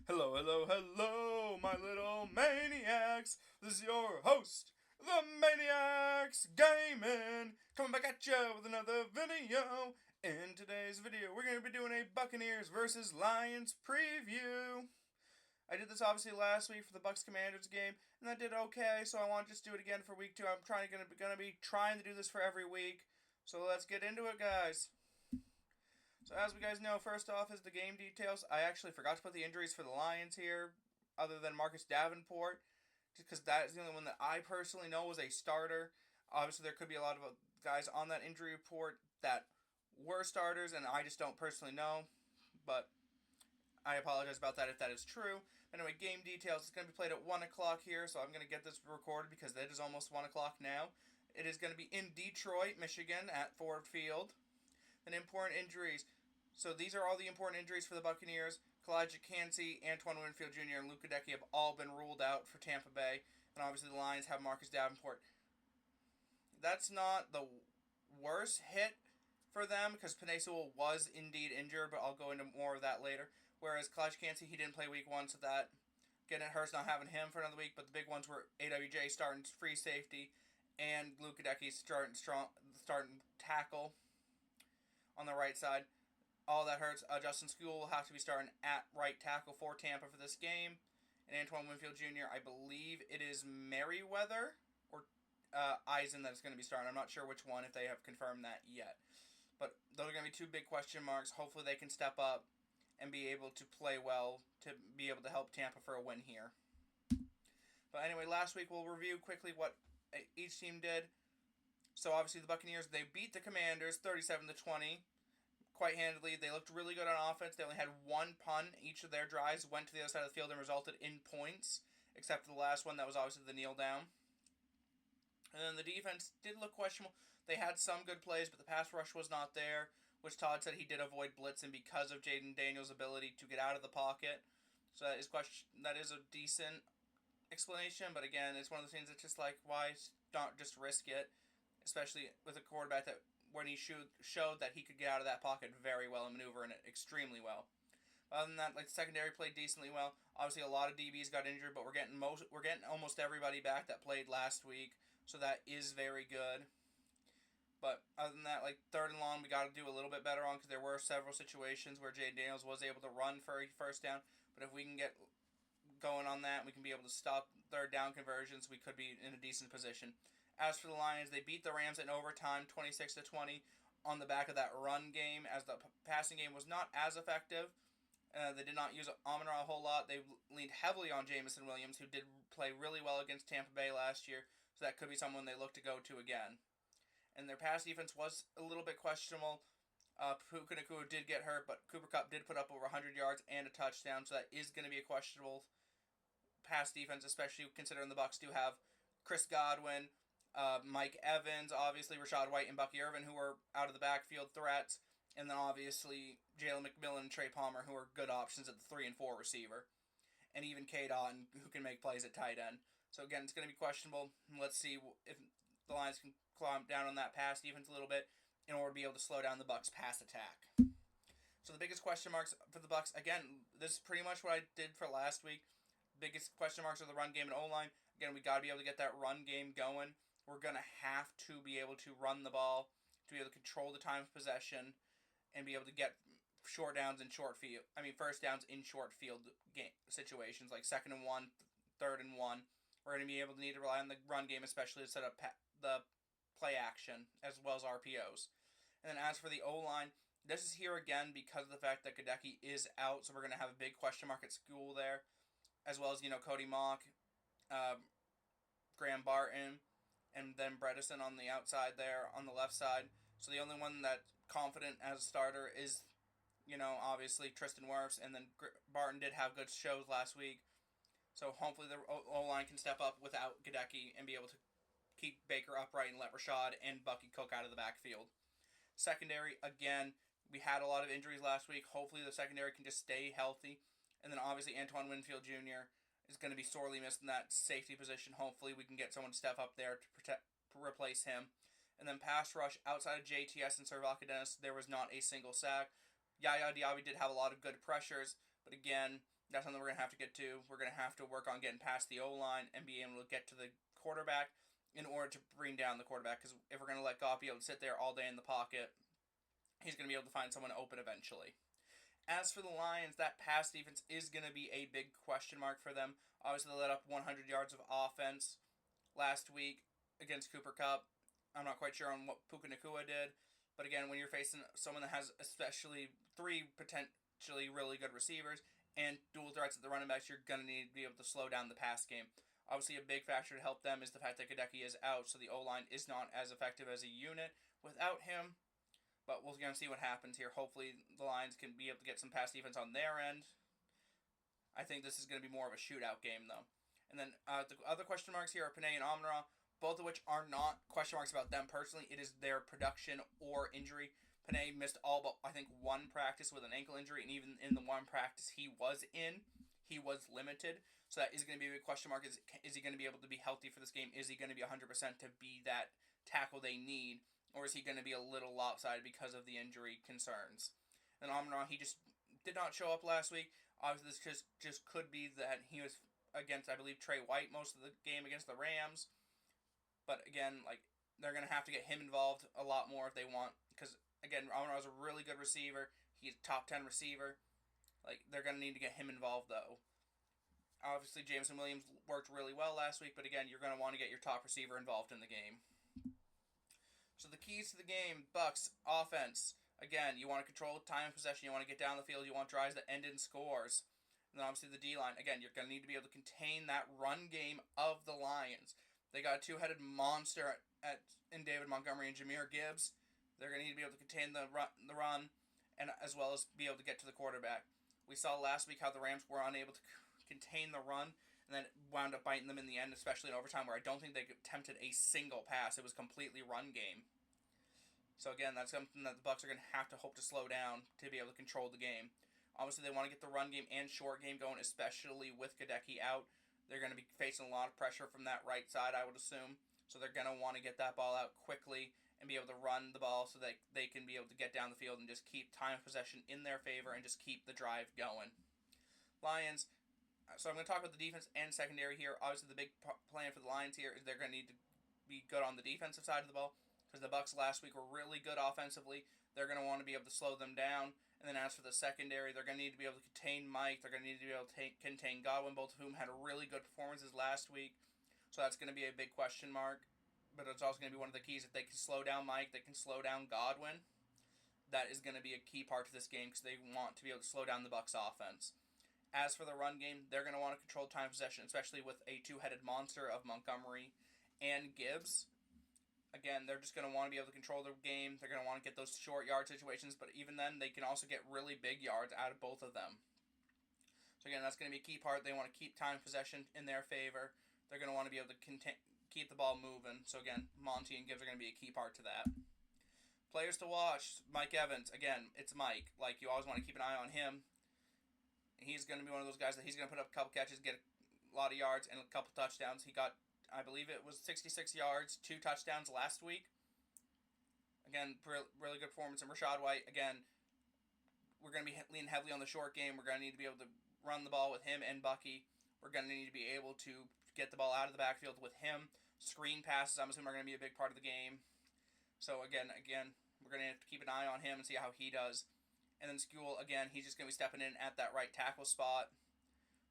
Hello, hello, hello, my little maniacs. This is your host, the Maniacs Gaming, coming back at you with another video. In today's video, we're going to be doing a Buccaneers versus Lions preview. I did this obviously last week for the Bucs Commanders game, and that did okay. So I want to just do it again for week 2. I'm gonna be trying to do this for every week. So let's get into it, guys. So as we guys know, first off is the game details. I actually forgot to put the injuries for the Lions here, other than Marcus Davenport, just because that is the only one that I personally know was a starter. Obviously, there could be a lot of guys on that injury report that were starters, and I just don't personally know. But I apologize about that if that is true. Anyway, game details. It's going to be played at 1 o'clock here, so I'm going to get this recorded because it is almost 1 o'clock now. It is going to be in Detroit, Michigan at Ford Field. And important injuries. So these are all the important injuries for the Buccaneers. Kalijah Cansey, Antoine Winfield Jr., and Luke Goedeke have all been ruled out for Tampa Bay. And obviously the Lions have Marcus Davenport. That's not the worst hit for them because Penei Sewell was indeed injured, but I'll go into more of that later. Whereas Kalijah Cansey, he didn't play week 1, so that, again, it hurts not having him for another week. But the big ones were AWJ starting free safety and Luke Goedeke starting tackle on the right side. All that hurts. Justin Skule will have to be starting at right tackle for Tampa for this game. And Antoine Winfield Jr., I believe it is Merriweather or Eisen that's going to be starting. I'm not sure which one if they have confirmed that yet. But those are going to be two big question marks. Hopefully they can step up and be able to play well to be able to help Tampa for a win here. But anyway, last week we'll review quickly what each team did. So obviously the Buccaneers, they beat the Commanders 37-20 quite handily. They looked really good on offense. They only had one punt. Each of their drives went to the other side of the field and resulted in points, except for the last one that was obviously the kneel down. And then the defense did look questionable. They had some good plays, but the pass rush was not there, which Todd said he did avoid blitzing because of Jaden Daniels' ability to get out of the pocket. So that is a decent explanation, but again, it's one of the things that's just like, why not just risk it, especially with a quarterback that when he showed that he could get out of that pocket very well and maneuver in it extremely well. Other than that, like the secondary played decently well. Obviously, a lot of DBs got injured, but we're getting almost everybody back that played last week, so that is very good. But other than that, like third and long, we got to do a little bit better on because there were several situations where Jaden Daniels was able to run for a first down. But if we can get going on that, we can be able to stop third down conversions. We could be in a decent position. As for the Lions, they beat the Rams in overtime, 26-20, on the back of that run game, as the passing game was not as effective. They did not use Amon-RA a whole lot. They leaned heavily on Jameson Williams, who did play really well against Tampa Bay last year, so that could be someone they look to go to again. And their pass defense was a little bit questionable. Puka Nacua did get hurt, but Cooper Kupp did put up over 100 yards and a touchdown, so that is going to be a questionable pass defense, especially considering the Bucs do have Chris Godwin, Mike Evans, obviously Rashad White and Bucky Irvin, who are out of the backfield threats, and then obviously Jalen McMillan and Trey Palmer, who are good options at the 3 and 4 receiver, and even K. Dotton, who can make plays at tight end. So again, it's going to be questionable. Let's see if the Lions can climb down on that pass defense a little bit in order to be able to slow down the Bucs' pass attack. So the biggest question marks for the Bucs, again, this is pretty much what I did for last week. Biggest question marks are the run game and O-line. Again, we got to be able to get that run game going. We're going to have to be able to run the ball, to be able to control the time of possession, and be able to get first downs in short field game situations, like 2nd and 1, 3rd and 1. We're going to be able to need to rely on the run game, especially to set up the play action, as well as RPOs. And then as for the O-line, this is here again because of the fact that Goedeke is out, so we're going to have a big question mark at school there, as well as, Cody Mock, Graham Barton, and then Bredesen on the outside there on the left side. So the only one that's confident as a starter is, obviously Tristan Wirfs, and then Barton did have good shows last week. So hopefully the O-line can step up without Goedeke and be able to keep Baker upright and let Rashad and Bucky cook out of the backfield. Secondary, again, we had a lot of injuries last week. Hopefully the secondary can just stay healthy. And then obviously Antoine Winfield Jr. is going to be sorely missed in that safety position. Hopefully we can get someone to step up there to replace him. And then pass rush, outside of JTS and Servaka Dennis, there was not a single sack. Yaya Diaby did have a lot of good pressures, but again, That's something we're going to have to get to. We're going to have to work on getting past the O-line and be able to get to the quarterback in order to bring down the quarterback. Because if we're going to let Goff be able to sit there all day in the pocket, he's going to be able to find someone open eventually. As for the Lions, that pass defense is going to be a big question mark for them. Obviously, they let up 100 yards of offense last week against Cooper Kupp. I'm not quite sure on what Puka Nacua did. But again, when you're facing someone that has especially 3 potentially really good receivers and dual threats at the running backs, you're going to need to be able to slow down the pass game. Obviously, a big factor to help them is the fact that Gadecki is out, so the O-line is not as effective as a unit without him. But we're going to see what happens here. Hopefully, the Lions can be able to get some pass defense on their end. I think this is going to be more of a shootout game, though. And then the other question marks here are Panay and Amon-RA, both of which are not question marks about them personally. It is their production or injury. Panay missed all but, I think, 1 practice with an ankle injury, and even in the 1 practice he was in, he was limited. So that is going to be a big question mark. Is he going to be able to be healthy for this game? Is he going to be 100% to be that tackle they need? Or is he going to be a little lopsided because of the injury concerns? And Amon-RA, he just did not show up last week. Obviously, this just could be that he was against, I believe, Trey White most of the game against the Rams. But again, they're going to have to get him involved a lot more if they want. Because, again, Amon-RA is a really good receiver. He's a top 10 receiver. They're going to need to get him involved, though. Obviously, Jameson Williams worked really well last week. But again, you're going to want to get your top receiver involved in the game. So the keys to the game, Bucs offense. Again, you want to control time of possession. You want to get down the field. You want drives that end in scores. And then obviously the D-line. Again, you're going to need to be able to contain that run game of the Lions. They got a 2-headed monster in David Montgomery and Jahmyr Gibbs. They're going to need to be able to contain the run and as well as be able to get to the quarterback. We saw last week how the Rams were unable to contain the run and then wound up biting them in the end, especially in overtime where I don't think they attempted a single pass. It was completely run game. So again, that's something that the Bucs are going to have to hope to slow down to be able to control the game. Obviously, they want to get the run game and short game going, especially with Gadecki out. They're going to be facing a lot of pressure from that right side, I would assume. So they're going to want to get that ball out quickly and be able to run the ball so that they can be able to get down the field and just keep time of possession in their favor and just keep the drive going. Lions. So I'm going to talk about the defense and secondary here. Obviously, the big plan for the Lions here is they're going to need to be good on the defensive side of the ball because the Bucs last week were really good offensively. They're going to want to be able to slow them down. And then as for the secondary, they're going to need to be able to contain Mike. They're going to need to be able to contain Godwin, both of whom had really good performances last week. So that's going to be a big question mark. But it's also going to be one of the keys. If they can slow down Mike, they can slow down Godwin. That is going to be a key part to this game because they want to be able to slow down the Bucs offense. As for the run game, they're going to want to control time possession, especially with a 2-headed monster of Montgomery and Gibbs. Again, they're just going to want to be able to control the game. They're going to want to get those short yard situations, but even then, they can also get really big yards out of both of them. So again, that's going to be a key part. They want to keep time possession in their favor. They're going to want to be able to keep the ball moving. So again, Monty and Gibbs are going to be a key part to that. Players to watch, Mike Evans. Again, it's Mike. You always want to keep an eye on him. He's going to be one of those guys that he's going to put up a couple catches, get a lot of yards, and a couple touchdowns. He got, I believe it was 66 yards, 2 touchdowns last week. Again, really good performance. And Rashad White, again, we're going to be leaning heavily on the short game. We're going to need to be able to run the ball with him and Bucky. We're going to need to be able to get the ball out of the backfield with him. Screen passes, I'm assuming, are going to be a big part of the game. So again, we're going to have to keep an eye on him and see how he does. And then Skule, again, he's just going to be stepping in at that right tackle spot.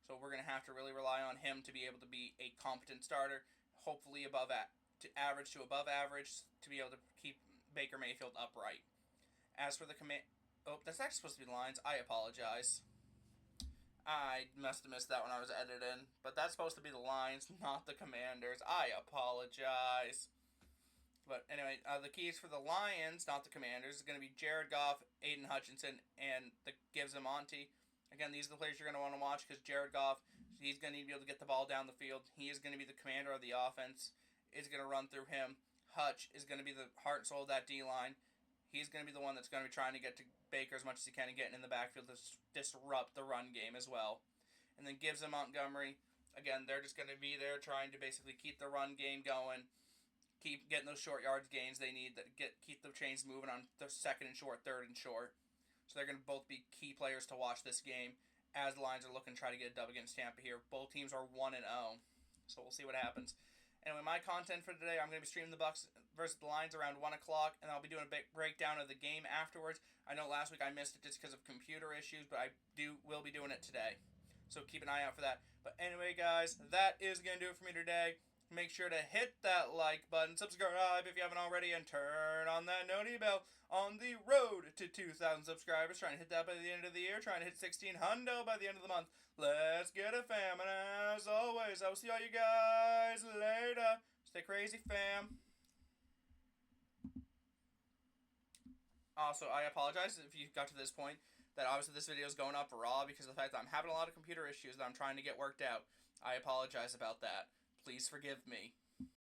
So we're going to have to really rely on him to be able to be a competent starter, hopefully average to above average, to be able to keep Baker Mayfield upright. As for the command... Oh, that's actually supposed to be the Lions. I apologize. I must have missed that when I was editing. But that's supposed to be the Lions, not the Commanders. I apologize. But anyway, the keys for the Lions, not the Commanders, is going to be Jared Goff, Aiden Hutchinson, and the Gibbs and Monty. Again, these are the players you're going to want to watch because Jared Goff, he's going to need to be able to get the ball down the field. He is going to be the commander of the offense. It's going to run through him. Hutch is going to be the heart and soul of that D-line. He's going to be the one that's going to be trying to get to Baker as much as he can and getting in the backfield to disrupt the run game as well. And then Gibbs and Montgomery, again, they're just going to be there trying to basically keep the run game going. Keep getting those short yards gains they need that keep the chains moving on the second and short, third and short. So they're going to both be key players to watch this game. as the Lions are looking to try to get a dub against Tampa here. Both teams are 1-0, so we'll see what happens. Anyway, my content for today, I'm going to be streaming the Bucs versus the Lions around 1 o'clock, and I'll be doing a big breakdown of the game afterwards. I know last week I missed it just because of computer issues, but I will be doing it today. So keep an eye out for that. But anyway, guys, that is going to do it for me today. Make sure to hit that like button, subscribe if you haven't already, and turn on that noti bell. On the road to 2,000 subscribers, trying to hit that by the end of the year, trying to hit 1,600 by the end of the month. Let's get it, fam, and as always, I will see all you guys later. Stay crazy, fam. Also, I apologize if you got to this point, that obviously this video is going up raw because of the fact that I'm having a lot of computer issues that I'm trying to get worked out. I apologize about that. Please forgive me.